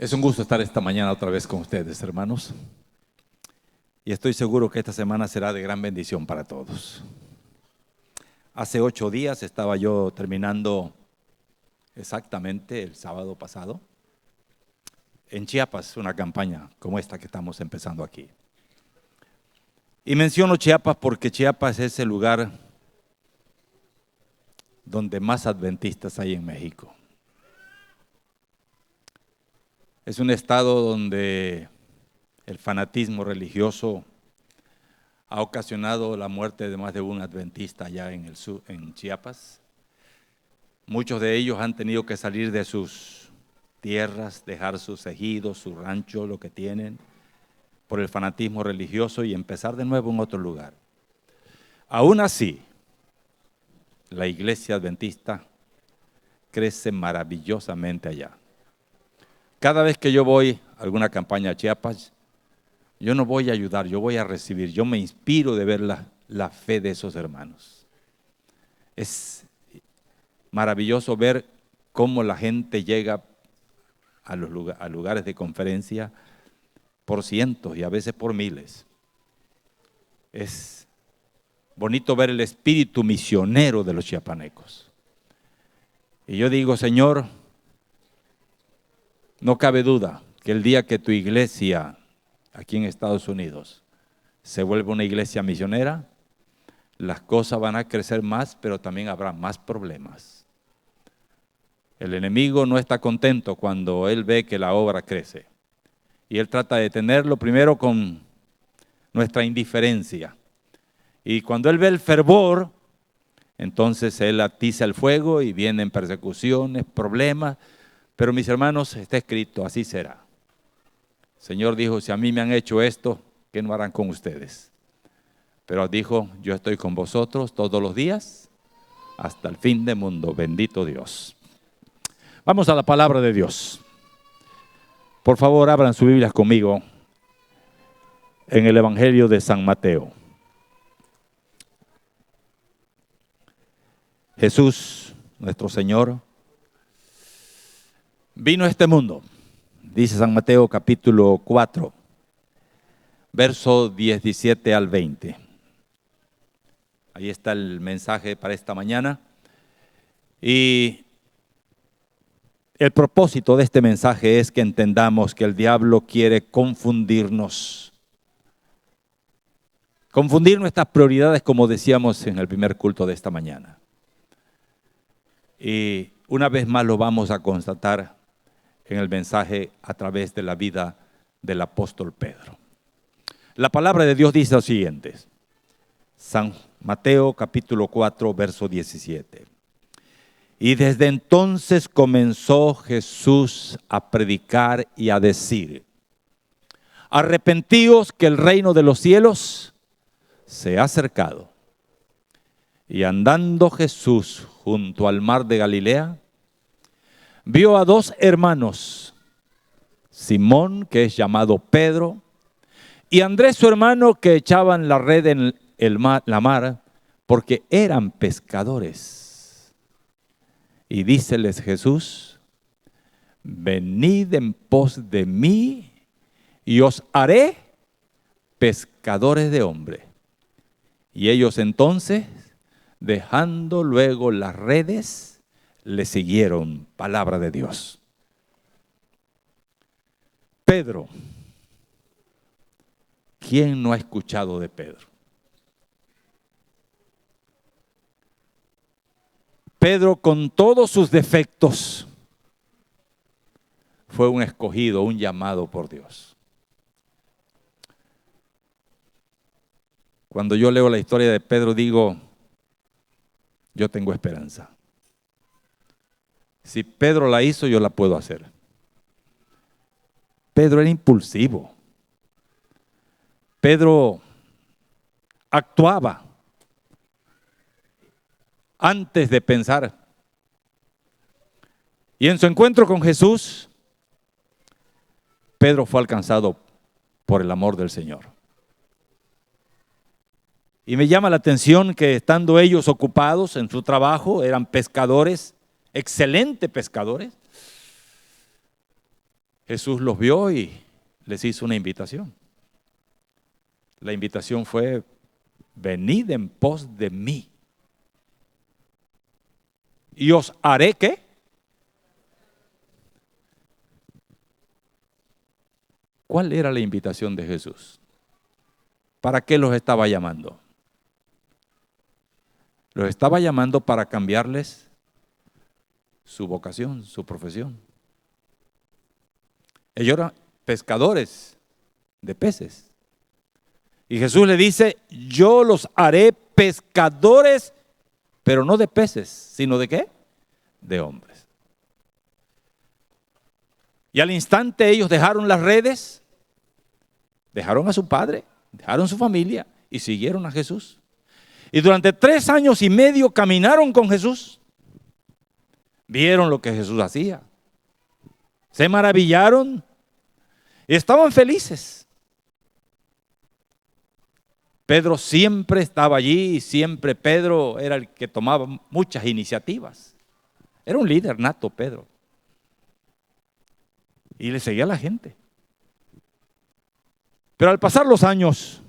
Es un gusto estar esta mañana otra vez con ustedes, hermanos. Y estoy seguro que esta semana será de gran bendición para todos. Hace 8 días estaba yo terminando exactamente el sábado pasado en Chiapas, una campaña como esta que estamos empezando aquí. Y menciono Chiapas porque Chiapas es el lugar donde más adventistas hay en México. Es un estado donde el fanatismo religioso ha ocasionado la muerte de más de un adventista allá en el sur, en Chiapas. Muchos de ellos han tenido que salir de sus tierras, dejar sus ejidos, su rancho, lo que tienen, por el fanatismo religioso y empezar de nuevo en otro lugar. Aún así, la iglesia adventista crece maravillosamente allá. Cada vez que yo voy a alguna campaña a Chiapas, yo no voy a ayudar, yo voy a recibir. Yo me inspiro de ver la fe de esos hermanos. Es maravilloso ver cómo la gente llega a los lugares de conferencia por cientos y a veces por miles. Es bonito ver el espíritu misionero de los chiapanecos. Y yo digo, Señor, no cabe duda que el día que tu iglesia aquí en Estados Unidos se vuelva una iglesia misionera, las cosas van a crecer más, pero también habrá más problemas. El enemigo no está contento cuando él ve que la obra crece. Y él trata de detenerlo primero con nuestra indiferencia. Y cuando él ve el fervor, entonces él atiza el fuego y vienen persecuciones, problemas. Pero mis hermanos, está escrito, así será. El Señor dijo, si a mí me han hecho esto, ¿qué no harán con ustedes? Pero dijo, yo estoy con vosotros todos los días, hasta el fin del mundo. Bendito Dios. Vamos a la palabra de Dios. Por favor, abran sus Biblias conmigo en el Evangelio de San Mateo. Jesús, nuestro Señor, vino a este mundo, dice San Mateo capítulo 4, verso 17 al 20. Ahí está el mensaje para esta mañana. Y el propósito de este mensaje es que entendamos que el diablo quiere confundir nuestras prioridades, como decíamos en el primer culto de esta mañana. Y una vez más lo vamos a constatar en el mensaje a través de la vida del apóstol Pedro. La palabra de Dios dice lo siguiente, San Mateo capítulo 4, verso 17. Y desde entonces comenzó Jesús a predicar y a decir, arrepentíos que el reino de los cielos se ha acercado. Y andando Jesús junto al mar de Galilea, vio a 2 hermanos, Simón, que es llamado Pedro, y Andrés, su hermano, que echaban la red en la mar, porque eran pescadores. Y díceles Jesús, venid en pos de mí, y os haré pescadores de hombres. Y ellos entonces, dejando luego las redes, le siguieron. Palabra de Dios. Pedro. ¿Quién no ha escuchado de Pedro? Pedro, con todos sus defectos, fue un escogido, un llamado por Dios. Cuando yo leo la historia de Pedro, digo, yo tengo esperanza. Si Pedro la hizo, yo la puedo hacer. Pedro era impulsivo. Pedro actuaba antes de pensar. Y en su encuentro con Jesús, Pedro fue alcanzado por el amor del Señor. Y me llama la atención que estando ellos ocupados en su trabajo, eran pescadores, excelentes pescadores, Jesús los vio y les hizo una invitación. La invitación fue: venid en pos de mí y os haré ¿qué? ¿Cuál era la invitación de Jesús? ¿Para qué los estaba llamando? Los estaba llamando para cambiarles su vocación, su profesión. Ellos eran pescadores de peces. Y Jesús le dice: yo los haré pescadores, pero no de peces, sino ¿de qué? De hombres. Y al instante ellos dejaron las redes, dejaron a su padre, dejaron su familia y siguieron a Jesús. Y durante 3 años y medio caminaron con Jesús. Vieron lo que Jesús hacía. Se maravillaron y estaban felices. Pedro siempre estaba allí y siempre Pedro era el que tomaba muchas iniciativas. Era un líder nato, Pedro. Y le seguía a la gente. Pero al pasar los años,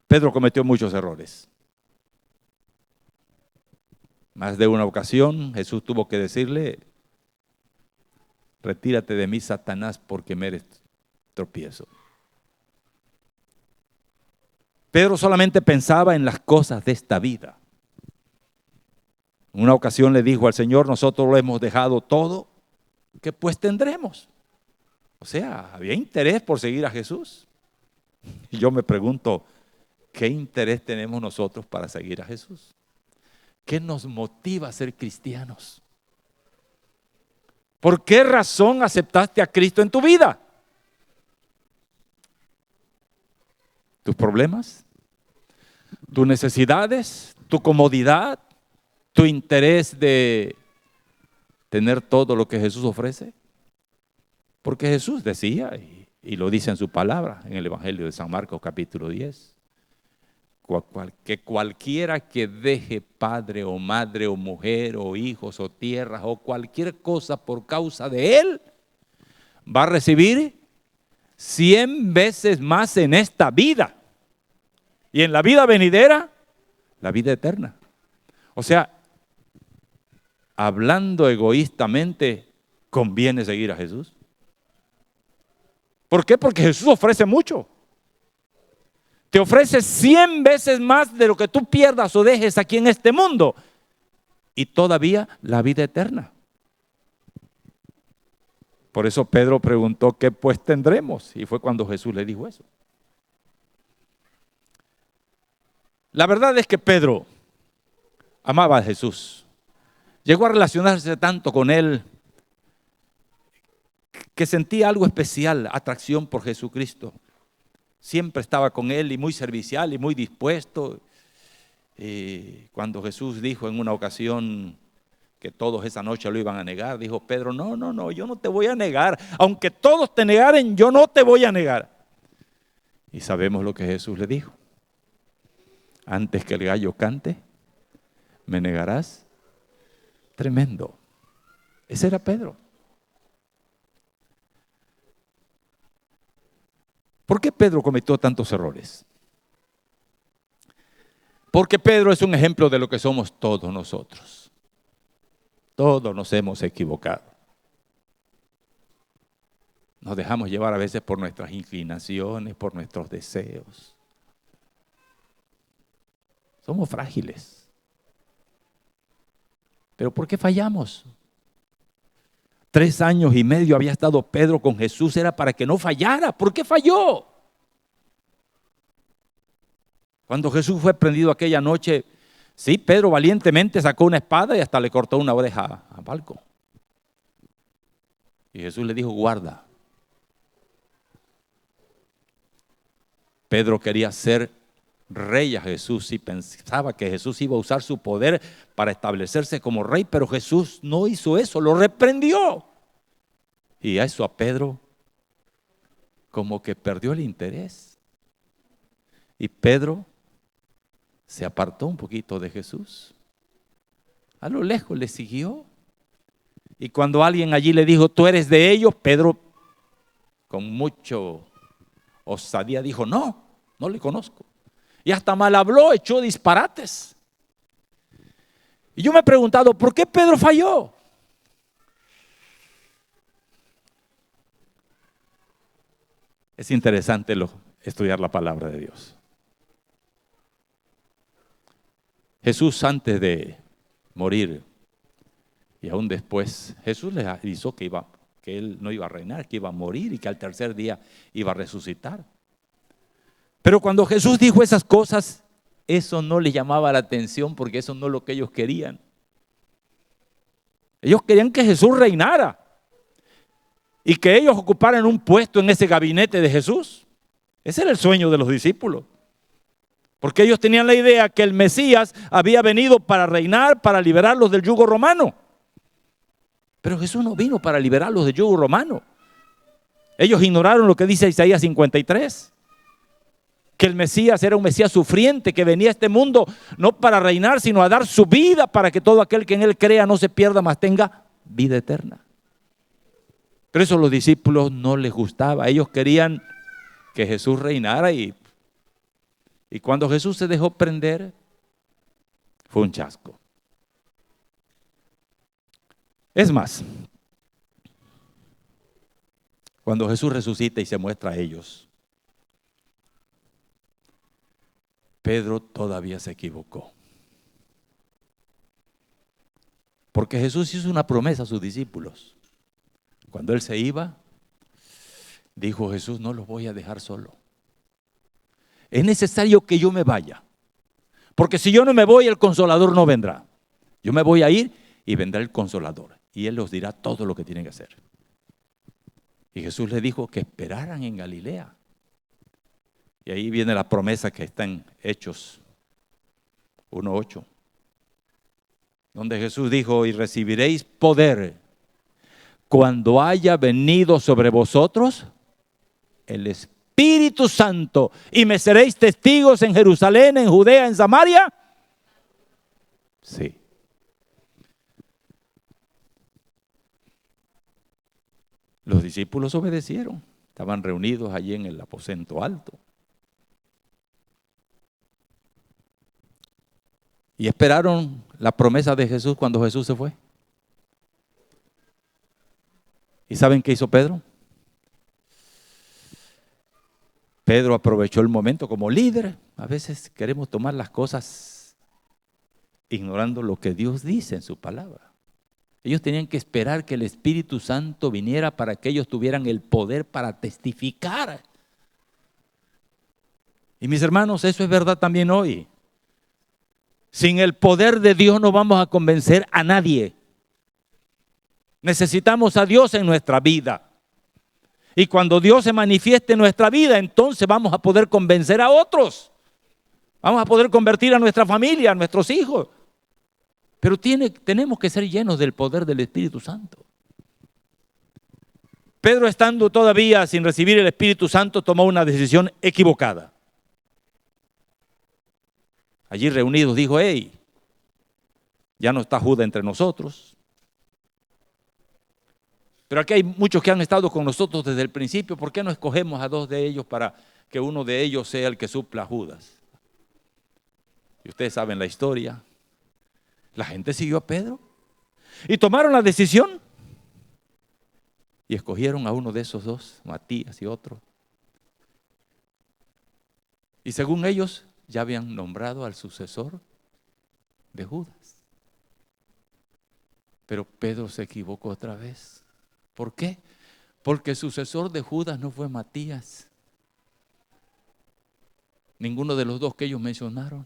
Pedro cometió muchos errores. Más de una ocasión Jesús tuvo que decirle: retírate de mí, Satanás, porque me eres tropiezo. Pedro solamente pensaba en las cosas de esta vida. En una ocasión le dijo al Señor: nosotros lo hemos dejado todo, ¿qué pues tendremos? O sea, había interés por seguir a Jesús. Y yo me pregunto, ¿qué interés tenemos nosotros para seguir a Jesús? ¿Qué nos motiva a ser cristianos? ¿Por qué razón aceptaste a Cristo en tu vida? ¿Tus problemas? ¿Tus necesidades? ¿Tu comodidad? ¿Tu interés de tener todo lo que Jesús ofrece? Porque Jesús decía, y lo dice en su palabra, en el Evangelio de San Marcos capítulo 10, que cualquiera que deje padre o madre o mujer o hijos o tierras o cualquier cosa por causa de él, va a recibir 100 veces más en esta vida. Y en la vida venidera, la vida eterna. O sea, hablando egoístamente, conviene seguir a Jesús. ¿Por qué? Porque Jesús ofrece mucho. Te ofrece 100 veces más de lo que tú pierdas o dejes aquí en este mundo. Y todavía la vida eterna. Por eso Pedro preguntó: ¿qué pues tendremos? Y fue cuando Jesús le dijo eso. La verdad es que Pedro amaba a Jesús. Llegó a relacionarse tanto con él que sentía algo especial, atracción por Jesucristo. Siempre estaba con él y muy servicial y muy dispuesto. Y cuando Jesús dijo en una ocasión que todos esa noche lo iban a negar, dijo Pedro: no, yo no te voy a negar. Aunque todos te negaren, yo no te voy a negar. Y sabemos lo que Jesús le dijo: antes que el gallo cante, me negarás. Tremendo. Ese era Pedro. ¿Por qué Pedro cometió tantos errores? Porque Pedro es un ejemplo de lo que somos todos nosotros. Todos nos hemos equivocado. Nos dejamos llevar a veces por nuestras inclinaciones, por nuestros deseos. Somos frágiles. ¿Pero por qué fallamos? 3 años y medio había estado Pedro con Jesús, era para que no fallara. ¿Por qué falló? Cuando Jesús fue prendido aquella noche, sí, Pedro valientemente sacó una espada y hasta le cortó una oreja a Malco. Y Jesús le dijo: guarda. Pedro quería ser rey a Jesús y pensaba que Jesús iba a usar su poder para establecerse como rey, pero Jesús no hizo eso, lo reprendió. Y a eso a Pedro como que perdió el interés. Y Pedro se apartó un poquito de Jesús. A lo lejos le siguió. Y cuando alguien allí le dijo, tú eres de ellos, Pedro con mucho osadía dijo, no, no le conozco. Y hasta mal habló, echó disparates. Y yo me he preguntado, ¿por qué Pedro falló? Es interesante estudiar la palabra de Dios. Jesús, antes de morir y aún después, Jesús les avisó que él no iba a reinar, que iba a morir y que al tercer día iba a resucitar. Pero cuando Jesús dijo esas cosas, eso no les llamaba la atención porque eso no es lo que ellos querían. Ellos querían que Jesús reinara y que ellos ocuparan un puesto en ese gabinete de Jesús. Ese era el sueño de los discípulos. Porque ellos tenían la idea que el Mesías había venido para reinar, para liberarlos del yugo romano. Pero Jesús no vino para liberarlos del yugo romano. Ellos ignoraron lo que dice Isaías 53. Que el Mesías era un Mesías sufriente, que venía a este mundo no para reinar, sino a dar su vida para que todo aquel que en él crea no se pierda, mas tenga vida eterna. Pero eso a los discípulos no les gustaba. Ellos querían que Jesús reinara y cuando Jesús se dejó prender, fue un chasco. Es más, cuando Jesús resucita y se muestra a ellos, Pedro todavía se equivocó. Porque Jesús hizo una promesa a sus discípulos. Cuando Él se iba, dijo Jesús, no los voy a dejar solo. Es necesario que yo me vaya. Porque si yo no me voy, el Consolador no vendrá. Yo me voy a ir y vendrá el Consolador. Y Él los dirá todo lo que tienen que hacer. Y Jesús les dijo que esperaran en Galilea. Y ahí viene la promesa que está en Hechos 1:8. Donde Jesús dijo, y recibiréis poder cuando haya venido sobre vosotros el Espíritu Santo, y me seréis testigos en Jerusalén, en Judea, en Samaria. Sí. Los discípulos obedecieron. Estaban reunidos allí en el aposento alto. Y esperaron la promesa de Jesús cuando Jesús se fue. ¿Y saben qué hizo Pedro? Pedro aprovechó el momento como líder. A veces queremos tomar las cosas ignorando lo que Dios dice en su palabra. Ellos tenían que esperar que el Espíritu Santo viniera para que ellos tuvieran el poder para testificar. Y mis hermanos, eso es verdad también hoy. Sin el poder de Dios no vamos a convencer a nadie. Necesitamos a Dios en nuestra vida. Y cuando Dios se manifieste en nuestra vida, entonces vamos a poder convencer a otros. Vamos a poder convertir a nuestra familia, a nuestros hijos. Pero tenemos que ser llenos del poder del Espíritu Santo. Pedro, estando todavía sin recibir el Espíritu Santo, tomó una decisión equivocada. Allí reunidos dijo, hey, ya no está Judas entre nosotros. Pero aquí hay muchos que han estado con nosotros desde el principio. ¿Por qué no escogemos a dos de ellos para que uno de ellos sea el que supla a Judas? Y ustedes saben la historia. La gente siguió a Pedro y tomaron la decisión y escogieron a uno de esos dos, Matías y otro. Y según ellos, ya habían nombrado al sucesor de Judas. Pero Pedro se equivocó otra vez. ¿Por qué? Porque el sucesor de Judas no fue Matías. Ninguno de los dos que ellos mencionaron.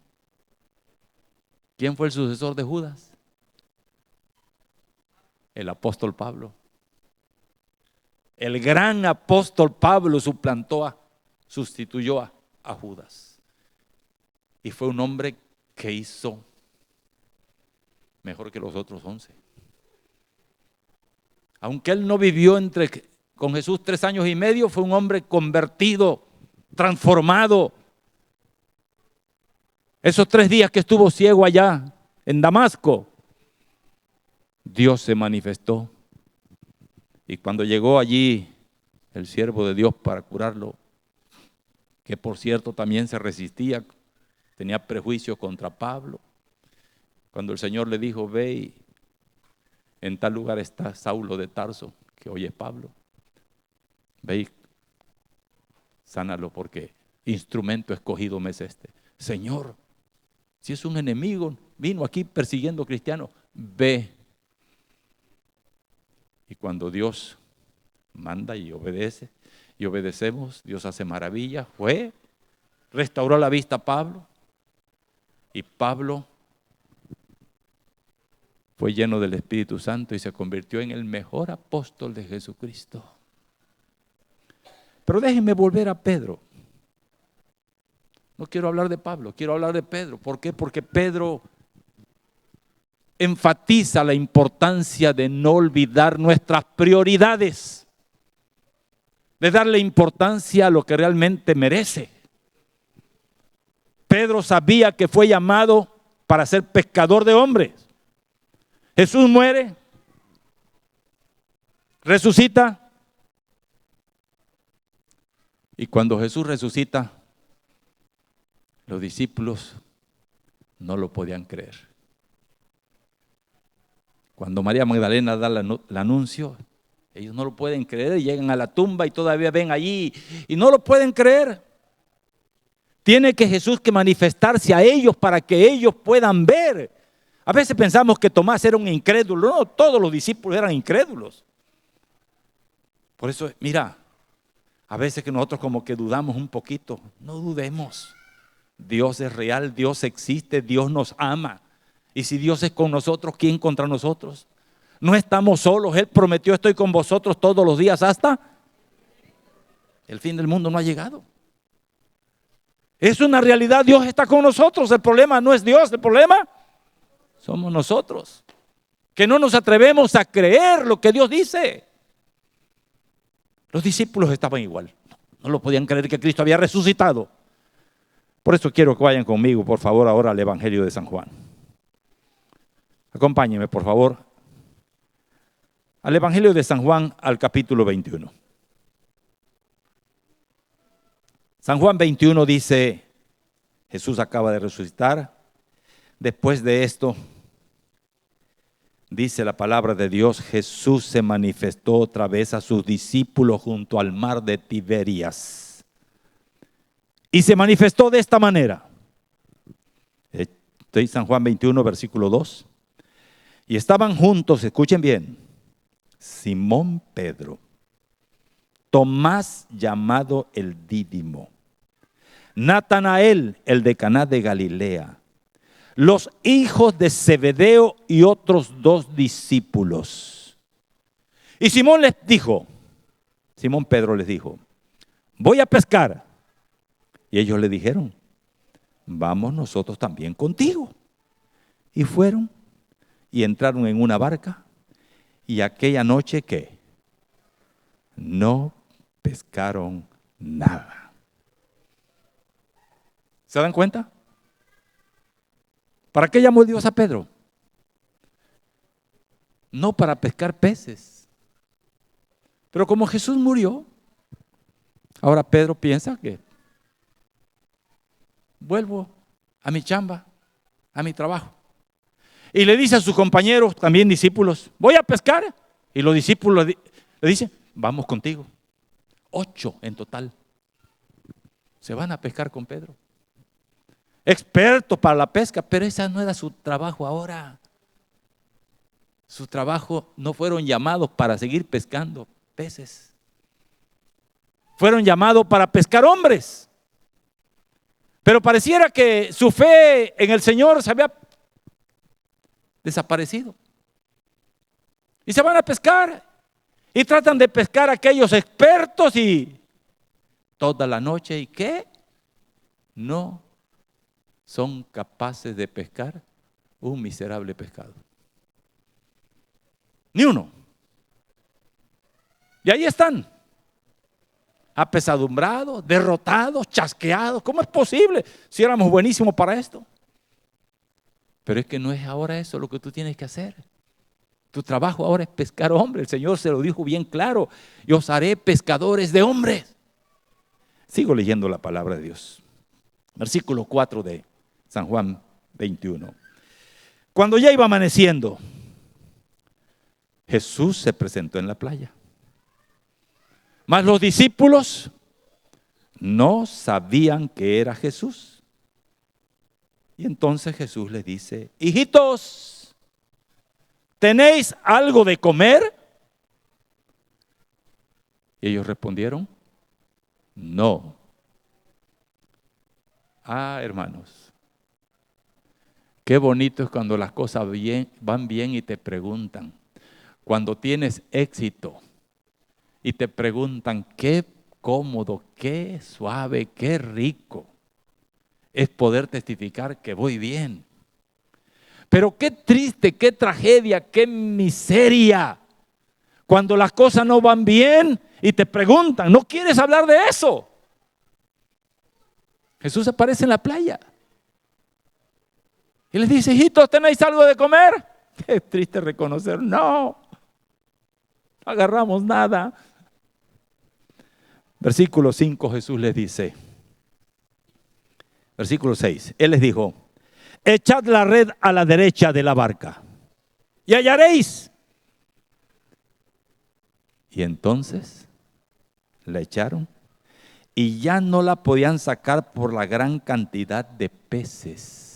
¿Quién fue el sucesor de Judas? El apóstol Pablo. El gran apóstol Pablo sustituyó a Judas. Y fue un hombre que hizo mejor que los otros 11. Aunque él no vivió con Jesús 3 años y medio, fue un hombre convertido, transformado. Esos 3 días que estuvo ciego allá en Damasco, Dios se manifestó Y cuando llegó allí el siervo de Dios para curarlo, que por cierto también se resistía, tenía prejuicio contra Pablo. Cuando el Señor le dijo, ve y en tal lugar está Saulo de Tarso, que hoy es Pablo. Ve y sánalo porque instrumento escogido me es este. Señor, si es un enemigo, vino aquí persiguiendo cristianos, ve. Y cuando Dios manda y obedece, y obedecemos, Dios hace maravillas. Fue, restauró la vista a Pablo, y Pablo fue lleno del Espíritu Santo y se convirtió en el mejor apóstol de Jesucristo. Pero déjenme volver a Pedro. No quiero hablar de Pablo, quiero hablar de Pedro. ¿Por qué? Porque Pedro enfatiza la importancia de no olvidar nuestras prioridades, de darle importancia a lo que realmente merece. Pedro sabía que fue llamado para ser pescador de hombres. Jesús muere, resucita, y cuando Jesús resucita, los discípulos no lo podían creer. Cuando María Magdalena da el anuncio, ellos no lo pueden creer y llegan a la tumba y todavía ven allí y no lo pueden creer. Tiene que Jesús que manifestarse a ellos para que ellos puedan ver. A veces pensamos que Tomás era un incrédulo. No, todos los discípulos eran incrédulos. Por eso, mira, a veces que nosotros como que dudamos un poquito. No dudemos. Dios es real, Dios existe, Dios nos ama. Y si Dios es con nosotros, ¿quién contra nosotros? No estamos solos. Él prometió, estoy con vosotros todos los días hasta el fin del mundo. No ha llegado. Es una realidad, Dios está con nosotros. El problema no es Dios, el problema somos nosotros, que no nos atrevemos a creer lo que Dios dice. Los discípulos estaban igual, no lo podían creer que Cristo había resucitado. Por eso quiero que vayan conmigo, por favor, ahora al Evangelio de San Juan. Acompáñenme, por favor, al Evangelio de San Juan, al capítulo 21. San Juan 21 dice, Jesús acaba de resucitar. Después de esto, dice la palabra de Dios, Jesús se manifestó otra vez a sus discípulos junto al mar de Tiberias. Y se manifestó de esta manera. San Juan 21, versículo 2. Y estaban juntos, escuchen bien, Simón Pedro, Tomás llamado el Dídimo, Natanael, el de Caná de Galilea, los hijos de Zebedeo y otros 2 discípulos. Y Simón Pedro les dijo, voy a pescar. Y ellos le dijeron, vamos nosotros también contigo. Y fueron y entraron en una barca. Y aquella noche, ¿qué? No pescaron nada. ¿Se dan cuenta? ¿Para qué llamó Dios a Pedro? No para pescar peces. Pero como Jesús murió, ahora Pedro piensa que vuelvo a mi chamba, a mi trabajo. Y le dice a sus compañeros, también discípulos, voy a pescar. Y los discípulos le dicen, vamos contigo. 8 en total. Se van a pescar con Pedro. Expertos para la pesca, pero ese no era su trabajo ahora. Su trabajo, no fueron llamados para seguir pescando peces. Fueron llamados para pescar hombres. Pero pareciera que su fe en el Señor se había desaparecido. Y se van a pescar. Y tratan de pescar a aquellos expertos y toda la noche. ¿Y qué? No son capaces de pescar un miserable pescado. Ni uno. Y ahí están. Apesadumbrados, derrotados, chasqueados. ¿Cómo es posible si éramos buenísimos para esto? Pero es que no es ahora eso lo que tú tienes que hacer. Tu trabajo ahora es pescar hombres. El Señor se lo dijo bien claro. Yo os haré pescadores de hombres. Sigo leyendo la palabra de Dios. Versículo 4 de San Juan 21. Cuando ya iba amaneciendo, Jesús se presentó en la playa. Mas los discípulos no sabían que era Jesús. Y entonces Jesús les dice: hijitos, ¿tenéis algo de comer? Y ellos respondieron: no. Hermanos, qué bonito es cuando las cosas van bien y te preguntan. Cuando tienes éxito y te preguntan, qué cómodo, qué suave, qué rico es poder testificar que voy bien. Pero qué triste, qué tragedia, qué miseria cuando las cosas no van bien y te preguntan, ¿no quieres hablar de eso? Jesús aparece en la playa y les dice: hijitos, ¿tenéis algo de comer? Es triste reconocer, no agarramos nada. Versículo 5, Jesús les dice, versículo 6, Él les dijo: echad la red a la derecha de la barca y hallaréis. Y entonces la echaron y ya no la podían sacar por la gran cantidad de peces.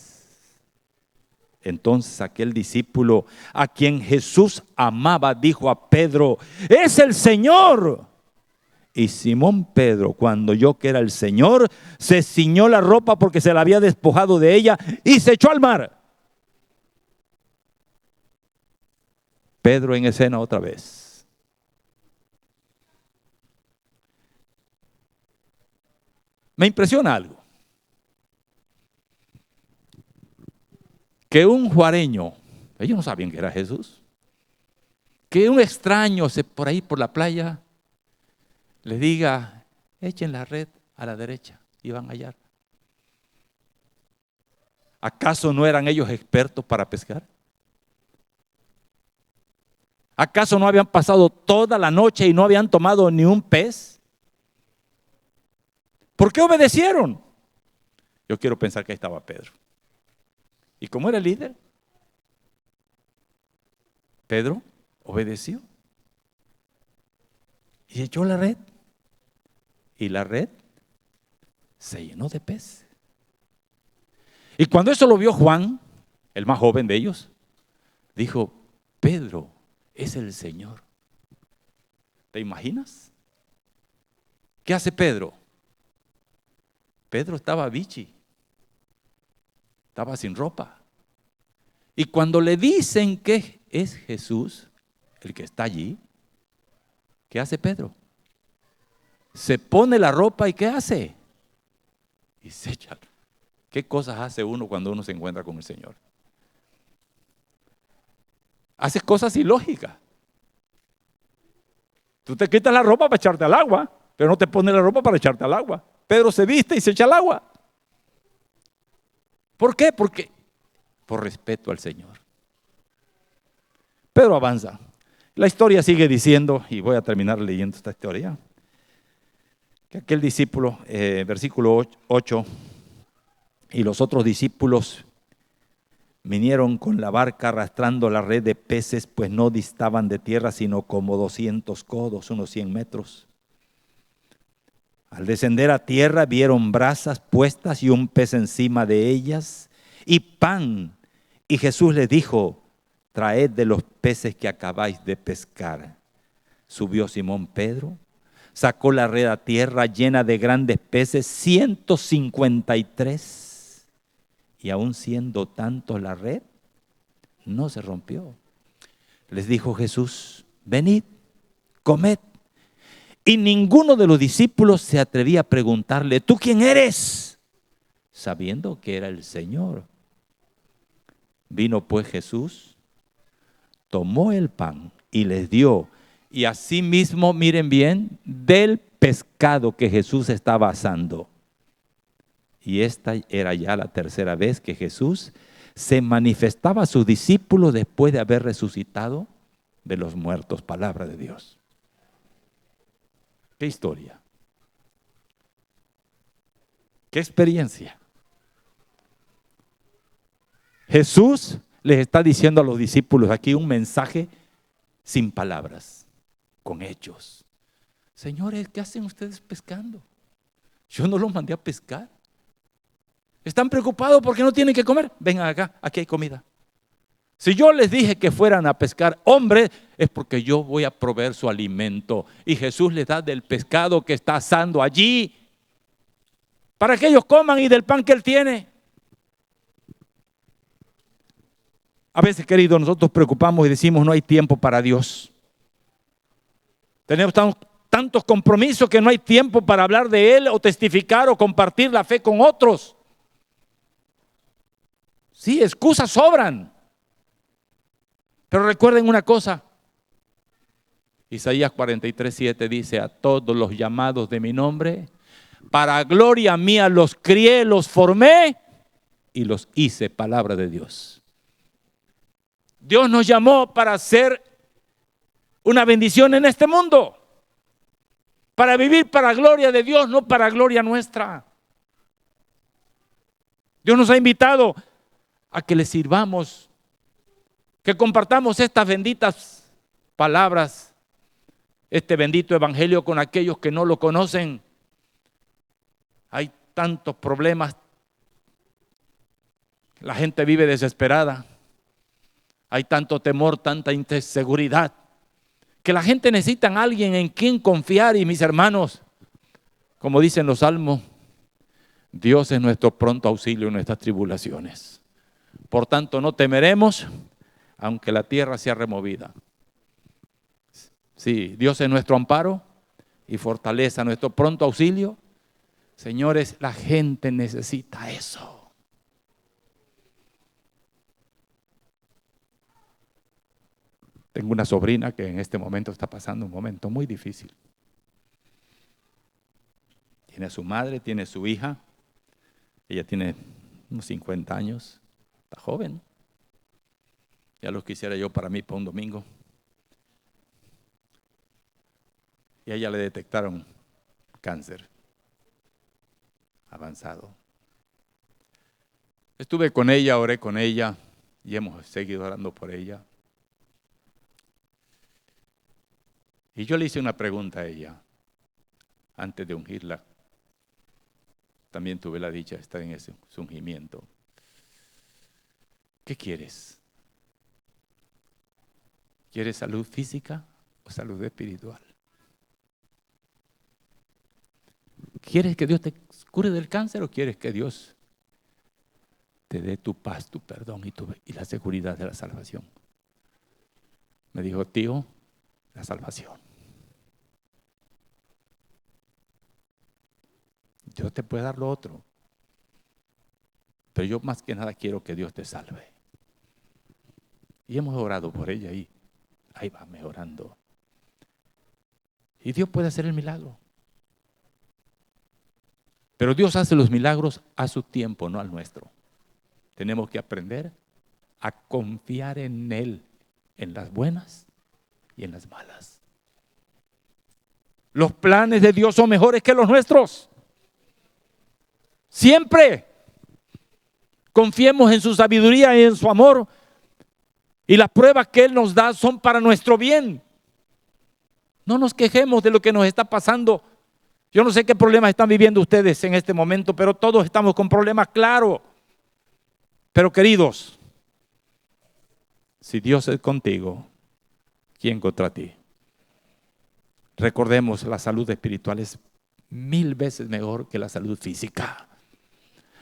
Entonces aquel discípulo a quien Jesús amaba dijo a Pedro: ¡es el Señor! Y Simón Pedro, cuando oyó que era el Señor, se ciñó la ropa porque se la había despojado de ella y se echó al mar. Pedro en escena otra vez. Me impresiona algo. Que un juareño, ellos no sabían que era Jesús, que un extraño por ahí por la playa les diga: echen la red a la derecha y van a hallar. ¿Acaso no eran ellos expertos para pescar? ¿Acaso no habían pasado toda la noche y no habían tomado ni un pez? ¿Por qué obedecieron? Yo quiero pensar que ahí estaba Pedro. Y como era el líder, Pedro obedeció y echó la red. Y la red se llenó de peces. Y cuando eso lo vio Juan, el más joven de ellos, dijo: Pedro es el Señor. ¿Te imaginas? ¿Qué hace Pedro? Pedro estaba bichi, estaba sin ropa. Y cuando le dicen que es Jesús el que está allí, ¿qué hace Pedro? Se pone la ropa y ¿qué hace? Y se echa. ¿Qué cosas hace uno cuando uno se encuentra con el Señor? Haces cosas ilógicas. Tú te quitas la ropa para echarte al agua, pero no te pones la ropa para echarte al agua. Pedro se viste y se echa al agua. ¿Por qué? Porque por respeto al Señor. Pedro avanza. La historia sigue diciendo, y voy a terminar leyendo esta historia, que aquel discípulo, versículo 8, y los otros discípulos vinieron con la barca arrastrando la red de peces, pues no distaban de tierra sino como 200 codos, unos 100 metros. Al descender a tierra vieron brasas puestas y un pez encima de ellas y pan. Y Jesús les dijo: traed de los peces que acabáis de pescar. Subió Simón Pedro, sacó la red a tierra llena de grandes peces, 153. Y aun siendo tanto la red, no se rompió. Les dijo Jesús: venid, comed. Y ninguno de los discípulos se atrevía a preguntarle: ¿tú quién eres? Sabiendo que era el Señor. Vino pues Jesús, tomó el pan y les dio. Y asimismo, miren bien, del pescado que Jesús estaba asando. Y esta era ya la tercera vez que Jesús se manifestaba a sus discípulos después de haber resucitado de los muertos. Palabra de Dios. ¿Qué historia? ¿Qué experiencia? Jesús les está diciendo a los discípulos aquí un mensaje sin palabras, con hechos. Señores, ¿qué hacen ustedes pescando? Yo no los mandé a pescar. ¿Están preocupados porque no tienen que comer? Vengan acá, aquí hay comida. Si yo les dije que fueran a pescar hombres, es porque yo voy a proveer su alimento. Y Jesús les da del pescado que está asando allí, para que ellos coman, y del pan que Él tiene. A veces, queridos, nosotros preocupamos y decimos no hay tiempo para Dios. Tenemos tantos compromisos que no hay tiempo para hablar de Él o testificar o compartir la fe con otros. Sí, excusas sobran. Pero recuerden una cosa. Isaías 43:7 dice: a todos los llamados de mi nombre, para gloria mía los crié, los formé y los hice. Palabra de Dios. Dios nos llamó para ser una bendición en este mundo, para vivir para gloria de Dios, no para gloria nuestra. Dios nos ha invitado a que le sirvamos, que compartamos estas benditas palabras, este bendito evangelio con aquellos que no lo conocen. Hay tantos problemas, la gente vive desesperada. Hay tanto temor, tanta inseguridad, que la gente necesita a alguien en quien confiar. Y mis hermanos, como dicen los salmos, Dios es nuestro pronto auxilio en nuestras tribulaciones. Por tanto, no temeremos, aunque la tierra sea removida. Sí, Dios es nuestro amparo y fortaleza, nuestro pronto auxilio. Señores, la gente necesita eso. Tengo una sobrina que en este momento está pasando un momento muy difícil. Tiene a su madre, tiene a su hija. Ella tiene unos 50 años. Está joven. Ya lo quisiera yo para mí, para un domingo. Y a ella le detectaron cáncer avanzado. Estuve con ella, oré con ella y hemos seguido orando por ella. Y yo le hice una pregunta a ella antes de ungirla. También tuve la dicha de estar en ese ungimiento. ¿Qué quieres? ¿Quieres salud física o salud espiritual? ¿Quieres que Dios te cure del cáncer o quieres que Dios te dé tu paz, tu perdón y la seguridad de la salvación? Me dijo: tío, la salvación. Dios te puede dar lo otro, pero yo más que nada quiero que Dios te salve. Y hemos orado por ella y ahí va mejorando. Y Dios puede hacer el milagro. Pero Dios hace los milagros a su tiempo, no al nuestro. Tenemos que aprender a confiar en Él, en las buenas y en las malas. Los planes de Dios son mejores que los nuestros. Siempre confiemos en su sabiduría y en su amor. Y las pruebas que Él nos da son para nuestro bien. No nos quejemos de lo que nos está pasando. Yo no sé qué problemas están viviendo ustedes en este momento, pero todos estamos con problemas, claro. Pero queridos, si Dios es contigo, ¿quién contra ti? Recordemos, la salud espiritual es 1000 veces mejor que la salud física.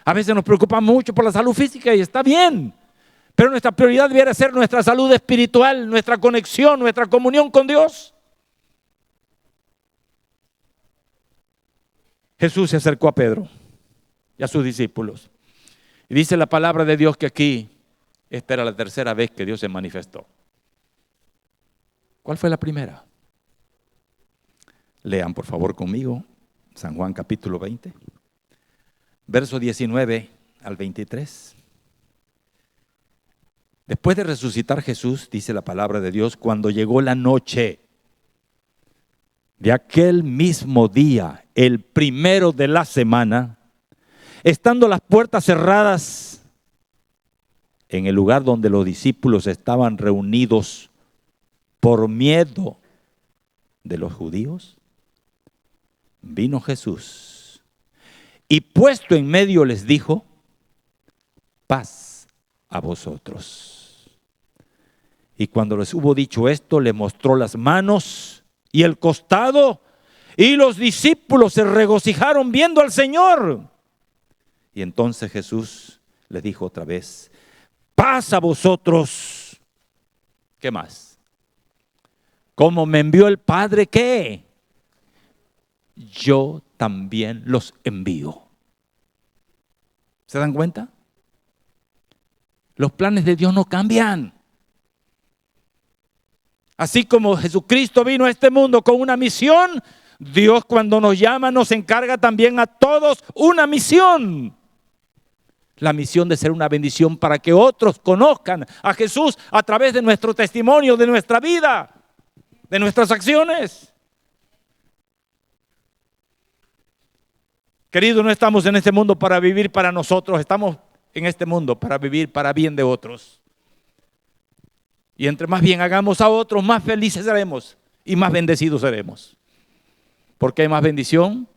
A veces nos preocupa mucho por la salud física y está bien, pero nuestra prioridad debería ser nuestra salud espiritual, nuestra conexión, nuestra comunión con Dios. Jesús se acercó a Pedro y a sus discípulos. Y dice la palabra de Dios que aquí, esta era la tercera vez que Dios se manifestó. ¿Cuál fue la primera? Lean por favor conmigo San Juan capítulo 20, verso 19 al 23. Después de resucitar Jesús, dice la palabra de Dios, cuando llegó la noche de aquel mismo día, el primero de la semana, estando las puertas cerradas en el lugar donde los discípulos estaban reunidos por miedo de los judíos, vino Jesús y puesto en medio les dijo: paz a vosotros. Y cuando les hubo dicho esto, le mostró las manos y el costado, y los discípulos se regocijaron viendo al Señor. Y entonces Jesús les dijo otra vez: paz a vosotros. ¿Qué más? Como me envió el Padre, ¿qué? Yo también los envío. ¿Se dan cuenta? Los planes de Dios no cambian. Así como Jesucristo vino a este mundo con una misión, Dios cuando nos llama nos encarga también a todos una misión. La misión de ser una bendición para que otros conozcan a Jesús a través de nuestro testimonio, de nuestra vida, de nuestras acciones. Queridos, no estamos en este mundo para vivir para nosotros, estamos en este mundo para vivir para bien de otros. Y entre más bien hagamos a otros, más felices seremos y más bendecidos seremos. Porque hay más bendición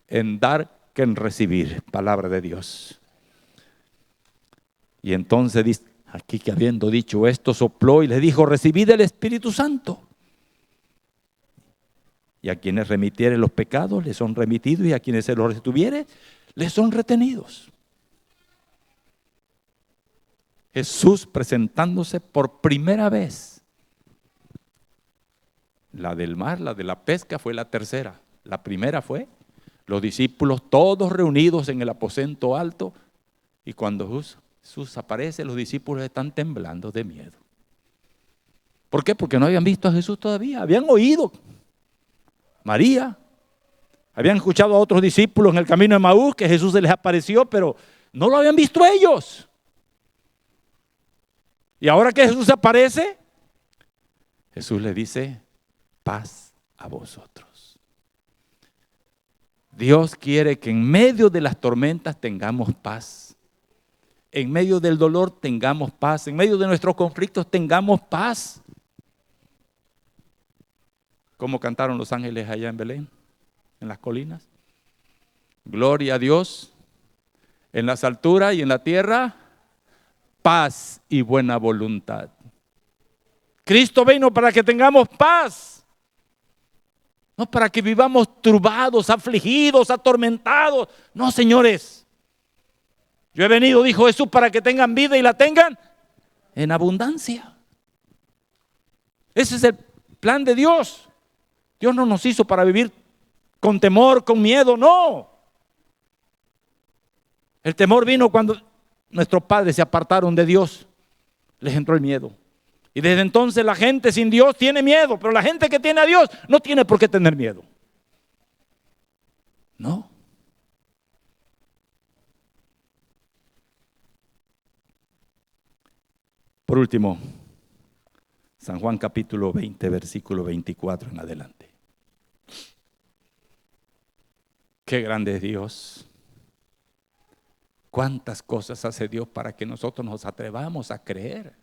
en dar que en recibir. Palabra de Dios. Y entonces dice aquí que habiendo dicho esto, sopló y les dijo: recibid el Espíritu Santo. Y a quienes remitieren los pecados les son remitidos, y a quienes se los retuviere les son retenidos. Jesús presentándose por primera vez. La del mar, la de la pesca fue la tercera. La primera fue los discípulos todos reunidos en el aposento alto, y cuando Jesús aparece, los discípulos están temblando de miedo. ¿Por qué? Porque no habían visto a Jesús todavía. Habían oído María, habían escuchado a otros discípulos en el camino de Emaús que Jesús se les apareció, pero no lo habían visto ellos. Y ahora que Jesús aparece, Jesús les dice: paz a vosotros. Dios quiere que en medio de las tormentas tengamos paz. En medio del dolor tengamos paz. En medio de nuestros conflictos tengamos paz. Como cantaron los ángeles allá en Belén, en las colinas. Gloria a Dios en las alturas y en la tierra, paz y buena voluntad. Cristo vino para que tengamos paz, no para que vivamos turbados, afligidos, atormentados. No, señores. Yo he venido, dijo Jesús, para que tengan vida y la tengan en abundancia. Ese es el plan de Dios. Dios no nos hizo para vivir con temor, con miedo, no. El temor vino cuando nuestros padres se apartaron de Dios. Les entró el miedo. Y desde entonces la gente sin Dios tiene miedo, pero la gente que tiene a Dios no tiene por qué tener miedo. No. Por último, San Juan capítulo 20, versículo 24 en adelante. Qué grande es Dios. Cuántas cosas hace Dios para que nosotros nos atrevamos a creer.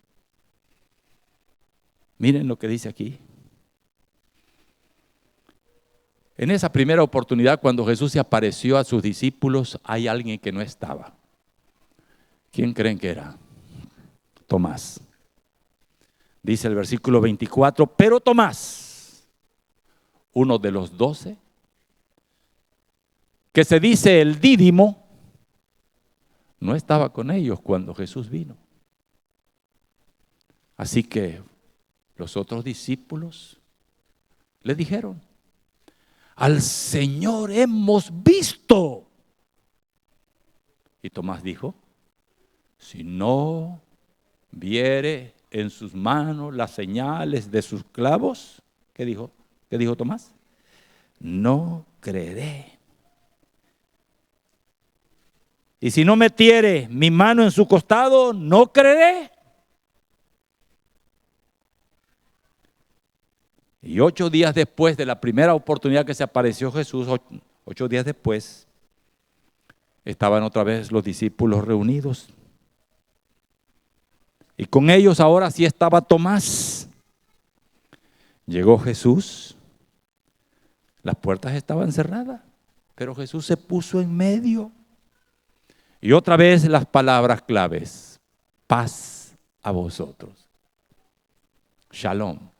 Miren lo que dice aquí. En esa primera oportunidad, cuando Jesús se apareció a sus discípulos, hay alguien que no estaba. ¿Quién creen que era? Tomás. Dice el versículo 24, pero Tomás, uno de los 12, que se dice el Dídimo, no estaba con ellos cuando Jesús vino. Así que los otros discípulos le dijeron: al Señor hemos visto. Y Tomás dijo: si no viere en sus manos las señales de sus clavos, ¿qué dijo? ¿Qué dijo Tomás? No creeré. Y si no metiere mi mano en su costado, no creeré. Y 8 días después de la primera oportunidad que se apareció Jesús, 8 días después, estaban otra vez los discípulos reunidos. Y con ellos ahora sí estaba Tomás. Llegó Jesús, las puertas estaban cerradas, pero Jesús se puso en medio. Y otra vez las palabras claves: paz a vosotros. Shalom.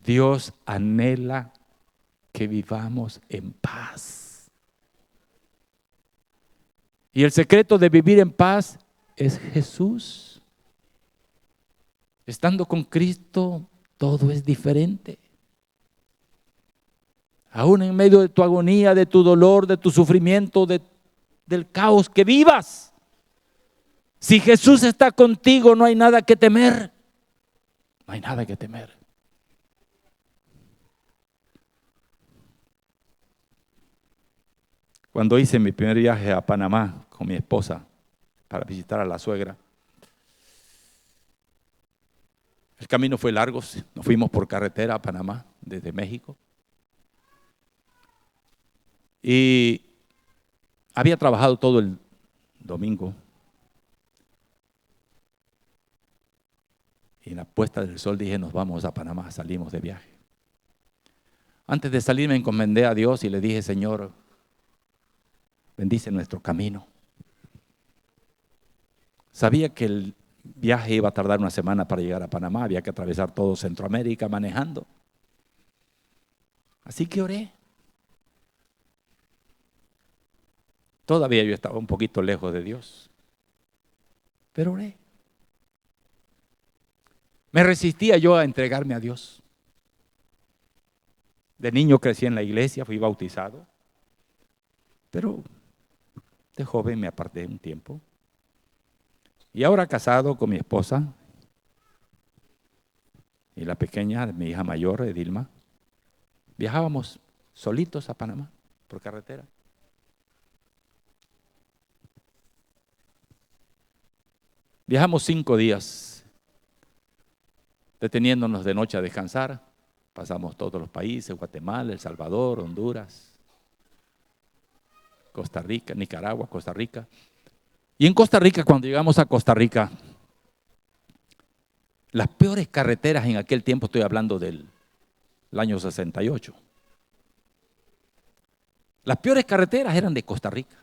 Dios anhela que vivamos en paz. Y el secreto de vivir en paz es Jesús. Estando con Cristo, todo es diferente. Aún en medio de tu agonía, de tu dolor, de tu sufrimiento, del caos que vivas, si Jesús está contigo, no hay nada que temer. No hay nada que temer. Cuando hice mi primer viaje a Panamá con mi esposa para visitar a la suegra, el camino fue largo. Nos fuimos por carretera a Panamá desde México. Y había trabajado todo el domingo. Y en la puesta del sol dije: nos vamos a Panamá, salimos de viaje. Antes de salir me encomendé a Dios y le dije: Señor, bendice nuestro camino. Sabía que el viaje iba a tardar una semana para llegar a Panamá, había que atravesar todo Centroamérica manejando. Así que oré. Todavía yo estaba un poquito lejos de Dios, pero oré. Me resistía yo a entregarme a Dios. De niño crecí en la iglesia, fui bautizado, pero de joven me aparté un tiempo. Y ahora casado con mi esposa y la pequeña, mi hija mayor, Edilma, viajábamos solitos a Panamá por carretera. Viajamos 5 días, deteniéndonos de noche a descansar. Pasamos todos los países: Guatemala, El Salvador, Honduras, Costa Rica, Nicaragua, Costa Rica. Y en Costa Rica, cuando llegamos a Costa Rica, las peores carreteras en aquel tiempo, estoy hablando del año 68. Las peores carreteras eran de Costa Rica.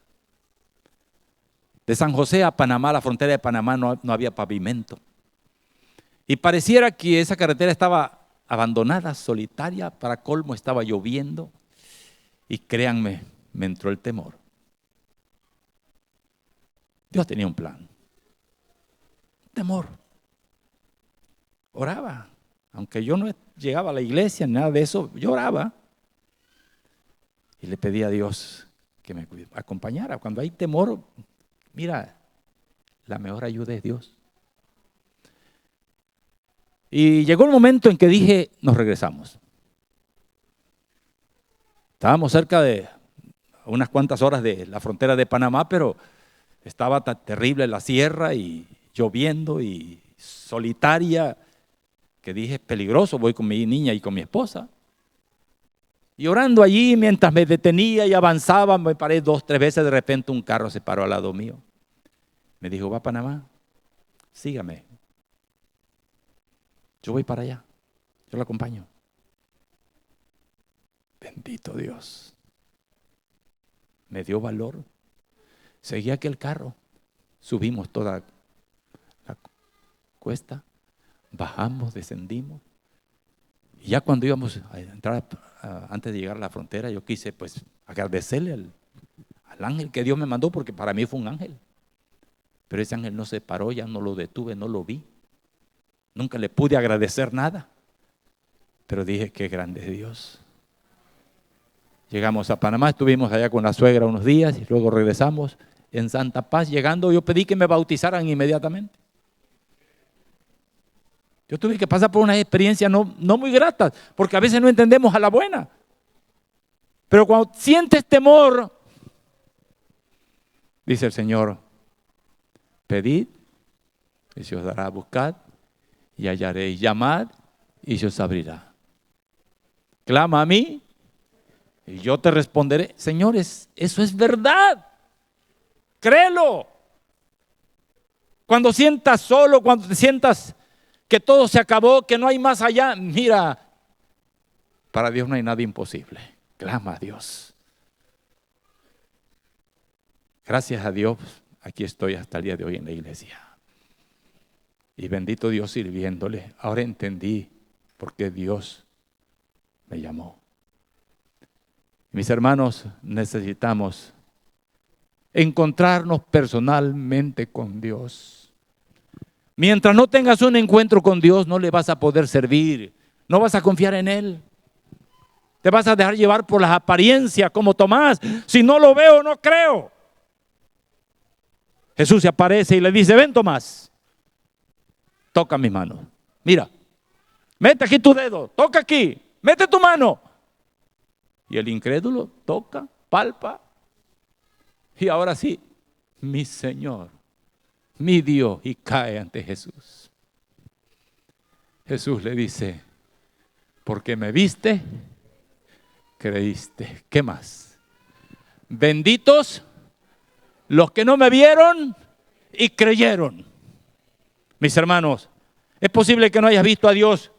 De San José a Panamá, la frontera de Panamá, no había pavimento. Y pareciera que esa carretera estaba abandonada, solitaria. Para colmo, estaba lloviendo. Y créanme, me entró el temor. Dios tenía un plan. Temor. Oraba. Aunque yo no llegaba a la iglesia, nada de eso, yo oraba. Y le pedí a Dios que me acompañara. Cuando hay temor, mira, la mejor ayuda es Dios. Y llegó el momento en que dije: nos regresamos. Estábamos cerca de unas cuantas horas de la frontera de Panamá, pero estaba tan terrible la sierra y lloviendo y solitaria que dije: es peligroso, voy con mi niña y con mi esposa. Y orando allí, mientras me detenía y avanzaba, me paré 2, 3 veces. De repente un carro se paró al lado mío. Me dijo: ¿va a Panamá? Sígame. Yo voy para allá. Yo lo acompaño. Bendito Dios. Me dio valor. Seguí aquel carro. Subimos toda la cuesta. Bajamos, descendimos. Y ya cuando íbamos a entrar, antes de llegar a la frontera, yo quise pues agradecerle al ángel que Dios me mandó, porque para mí fue un ángel. Pero ese ángel no se paró, ya no lo detuve, no lo vi. Nunca le pude agradecer nada. Pero dije: qué grande es Dios. Llegamos a Panamá, estuvimos allá con la suegra unos días y luego regresamos. En Santa Paz, llegando, yo pedí que me bautizaran inmediatamente. Yo tuve que pasar por unas experiencias no muy gratas, porque a veces no entendemos a la buena. Pero cuando sientes temor, dice el Señor: pedid y se os dará, buscad y hallaréis, llamad y se os abrirá. Clama a mí y yo te responderé. Señores, eso es verdad. Créelo. Cuando sientas solo, cuando te sientas que todo se acabó, que no hay más allá, mira, para Dios no hay nada imposible. Clama a Dios. Gracias a Dios, aquí estoy hasta el día de hoy en la iglesia. Y bendito Dios sirviéndole. Ahora entendí por qué Dios me llamó. Mis hermanos, necesitamos encontrarnos personalmente con Dios. Mientras no tengas un encuentro con Dios, no le vas a poder servir. No vas a confiar en Él. Te vas a dejar llevar por las apariencias como Tomás. Si no lo veo, no creo. Jesús se aparece y le dice: ven, Tomás, toca mis manos. Mira, mete aquí tu dedo, toca aquí, mete tu mano. Y el incrédulo toca, palpa. Y ahora sí, mi Señor, mi Dios, y cae ante Jesús. Jesús le dice: porque me viste, creíste. ¿Qué más? Benditos los que no me vieron y creyeron. Mis hermanos, es posible que no hayas visto a Dios,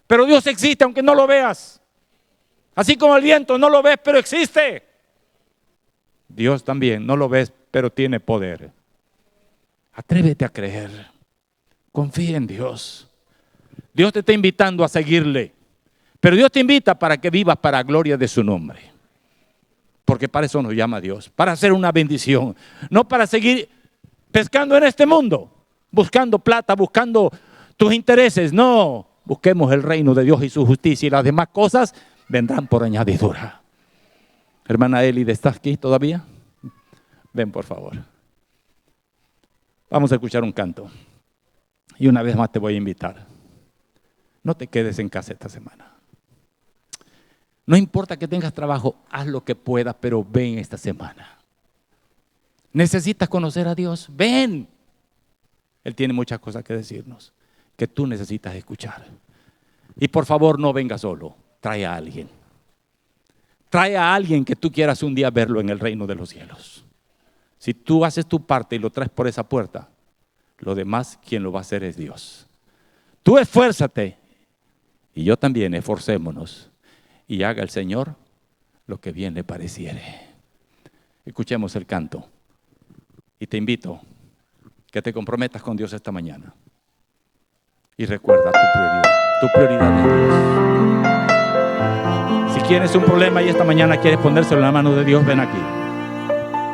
pero Dios existe aunque no lo veas. Así como el viento, no lo ves, pero existe. Dios también, no lo ves, pero tiene poder. Atrévete a creer. Confía en Dios. Dios te está invitando a seguirle, pero Dios te invita para que vivas para la gloria de su nombre. Porque para eso nos llama Dios, para hacer una bendición, no para seguir pescando en este mundo, buscando plata, buscando tus intereses. No, busquemos el reino de Dios y su justicia, y las demás cosas vendrán por añadidura. Hermana Elide, ¿estás aquí todavía? Ven, por favor. Vamos a escuchar un canto. Y una vez más te voy a invitar. No te quedes en casa esta semana. No importa que tengas trabajo, haz lo que puedas, pero ven esta semana. ¿Necesitas conocer a Dios? Ven. Él tiene muchas cosas que decirnos, que tú necesitas escuchar. Y por favor, no venga solo, trae a alguien. Trae a alguien que tú quieras un día verlo en el reino de los cielos. Si tú haces tu parte y lo traes por esa puerta, lo demás, quien lo va a hacer es Dios. Tú esfuérzate y yo también, esforcémonos. Y haga el Señor lo que bien le pareciere. Escuchemos el canto. Y te invito que te comprometas con Dios esta mañana. Y recuerda tu prioridad es Dios. Si tienes un problema y esta mañana quieres ponérselo en la mano de Dios, ven aquí.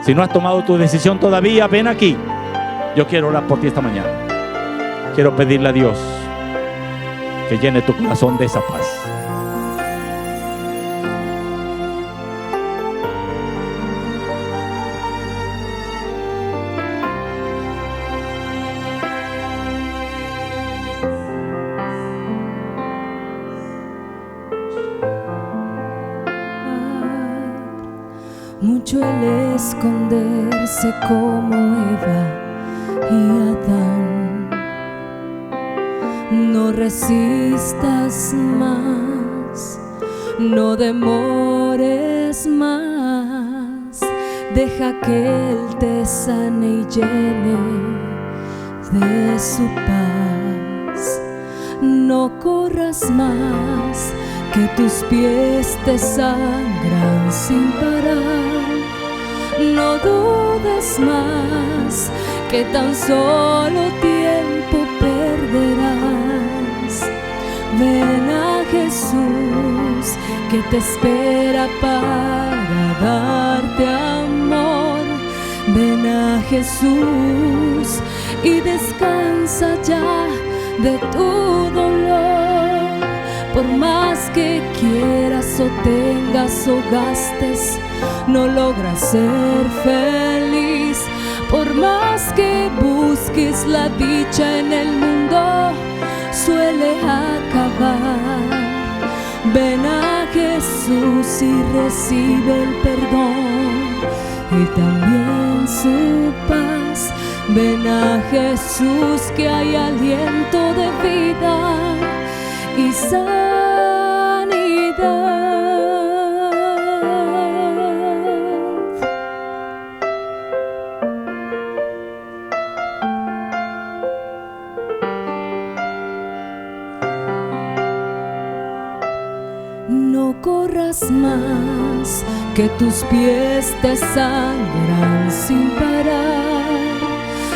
Si no has tomado tu decisión todavía, ven aquí. Yo quiero orar por ti esta mañana. Quiero pedirle a Dios que llene tu corazón de esa paz. Mucho el esconderse como Eva y Adán. No resistas más, no demores más. Deja que Él te sane y llene de su paz. No corras más, que tus pies te sangran sin parar. No dudes más, que tan solo tiempo perderás. Ven a Jesús, que te espera para darte amor. Ven a Jesús y descansa ya de tu dolor. Por más que quieras o tengas o gastes, no logras ser feliz. Por más que busques la dicha en el mundo, suele acabar. Ven a Jesús y recibe el perdón y también su paz. Ven a Jesús, que hay aliento de vida y sanidad. No corras más, que tus pies te sangran sin parar.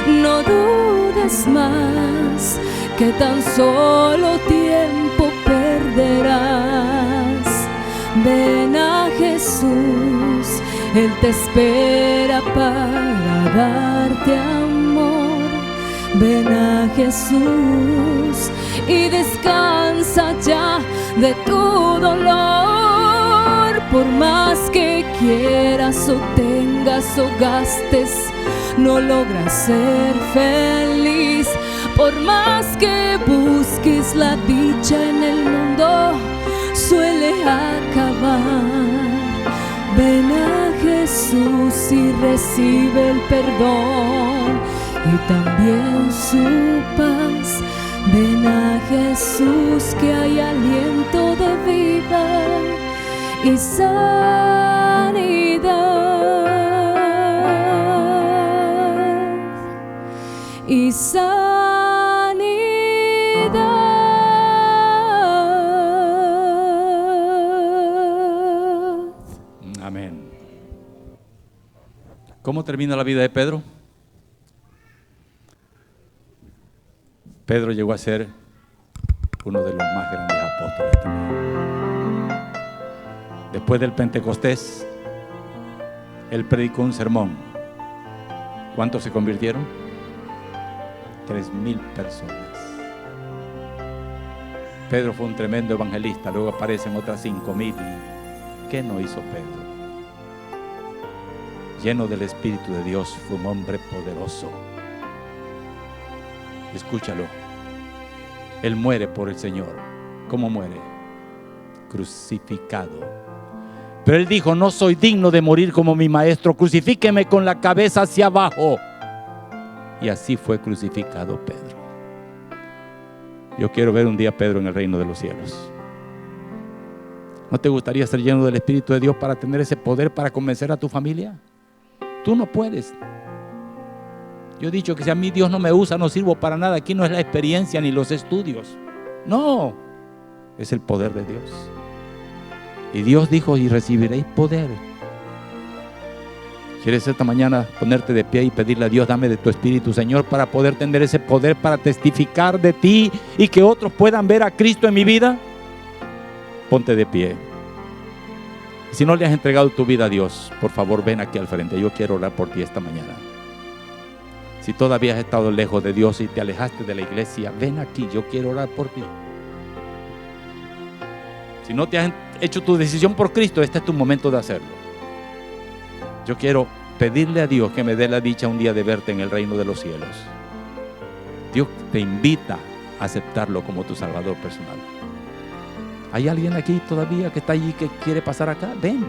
No dudes más, que tan solo tiempo perderás. Ven a Jesús, Él te espera para darte amor. Ven a Jesús y descansa ya de tu dolor. Por más que quieras o tengas o gastes, no logras ser feliz. Por más que busques la dicha en el mundo, suele acabar. Ven a Jesús y recibe el perdón y también su paz. Ven a Jesús, que hay aliento de vida y sanidad. Y sanidad. Amén. ¿Cómo termina la vida de Pedro? Pedro llegó a ser uno de los más grandes apóstoles también. Después del Pentecostés, él predicó un sermón. ¿Cuántos se convirtieron? 3,000 personas. Pedro fue un tremendo evangelista. Luego aparecen otras 5,000. ¿Qué no hizo Pedro? Lleno del Espíritu de Dios, fue un hombre poderoso. Escúchalo. Él muere por el Señor. ¿Cómo muere? Crucificado. Pero él dijo: no soy digno de morir como mi maestro, crucifíqueme con la cabeza hacia abajo. Y así fue crucificado Pedro. Yo quiero ver un día a Pedro en el reino de los cielos. ¿No te gustaría ser lleno del Espíritu de Dios para tener ese poder para convencer a tu familia? Tú no puedes. Yo he dicho que si a mí Dios no me usa, no sirvo para nada. Aquí no es la experiencia ni los estudios. No, es el poder de Dios. Y Dios dijo: y recibiréis poder. ¿Quieres esta mañana ponerte de pie y pedirle a Dios: dame de tu Espíritu, Señor, para poder tener ese poder para testificar de ti y que otros puedan ver a Cristo en mi vida? Ponte de pie. Si no le has entregado tu vida a Dios, por favor ven aquí al frente. Yo quiero orar por ti esta mañana. Si todavía has estado lejos de Dios y te alejaste de la iglesia, ven aquí, yo quiero orar por ti. Si no te has hecho tu decisión por Cristo, este es tu momento de hacerlo. Yo quiero pedirle a Dios que me dé la dicha un día de verte en el reino de los cielos. Dios te invita a aceptarlo como tu Salvador personal. ¿Hay alguien aquí todavía que está allí que quiere pasar acá? Ven,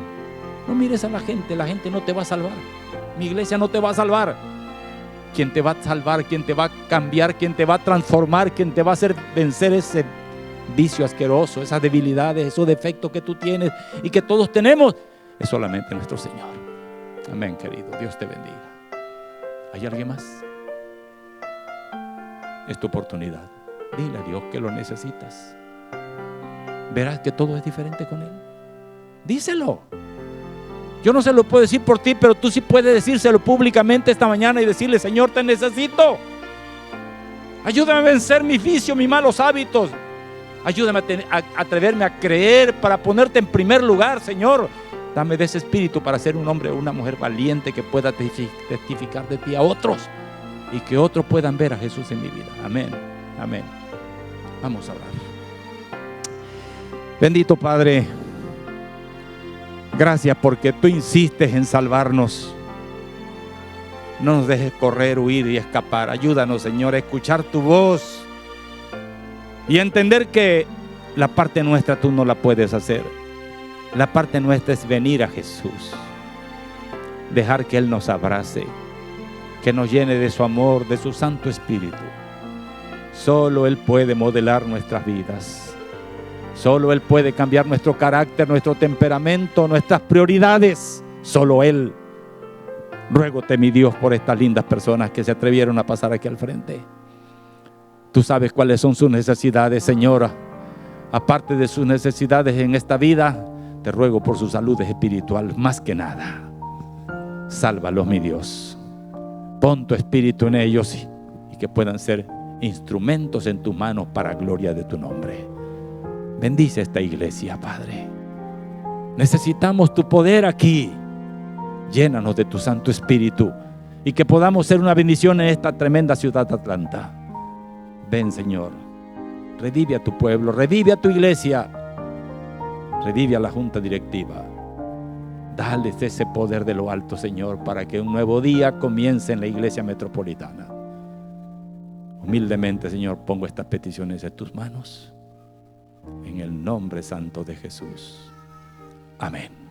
no mires a la gente no te va a salvar. Mi iglesia no te va a salvar. Quien te va a salvar, quien te va a cambiar, quien te va a transformar, quien te va a hacer vencer ese vicio asqueroso, esas debilidades, esos defectos que tú tienes y que todos tenemos, es solamente nuestro Señor. Amén, querido. Dios te bendiga. ¿Hay alguien más? Es tu oportunidad. Dile a Dios que lo necesitas. Verás que todo es diferente con Él. Díselo. Yo no se lo puedo decir por ti, pero tú sí puedes decírselo públicamente esta mañana y decirle: Señor, te necesito. Ayúdame a vencer mis vicios, mis malos hábitos. Ayúdame a atreverme a creer para ponerte en primer lugar, Señor. Dame de ese espíritu para ser un hombre o una mujer valiente que pueda testificar de ti a otros y que otros puedan ver a Jesús en mi vida. Amén, amén. Vamos a orar. Bendito Padre, gracias porque tú insistes en salvarnos. No nos dejes correr, huir y escapar. Ayúdanos, Señor, a escuchar tu voz y a entender que la parte nuestra tú no la puedes hacer. La parte nuestra es venir a Jesús, dejar que Él nos abrace, que nos llene de su amor, de su Santo Espíritu. Solo Él puede modelar nuestras vidas. Solo Él puede cambiar nuestro carácter, nuestro temperamento, nuestras prioridades. Solo Él. Ruégote, mi Dios, por estas lindas personas que se atrevieron a pasar aquí al frente. Tú sabes cuáles son sus necesidades, Señora. Aparte de sus necesidades en esta vida, te ruego por su salud espiritual, más que nada. Sálvalos, mi Dios. Pon tu espíritu en ellos y que puedan ser instrumentos en tus manos para gloria de tu nombre. Bendice esta iglesia, Padre. Necesitamos tu poder aquí. Llénanos de tu Santo Espíritu y que podamos ser una bendición en esta tremenda ciudad de Atlanta. Ven, Señor. Revive a tu pueblo, revive a tu iglesia, revive a la junta directiva. Dales ese poder de lo alto, Señor, para que un nuevo día comience en la iglesia metropolitana. Humildemente, Señor, pongo estas peticiones en tus manos. En el nombre santo de Jesús. Amén.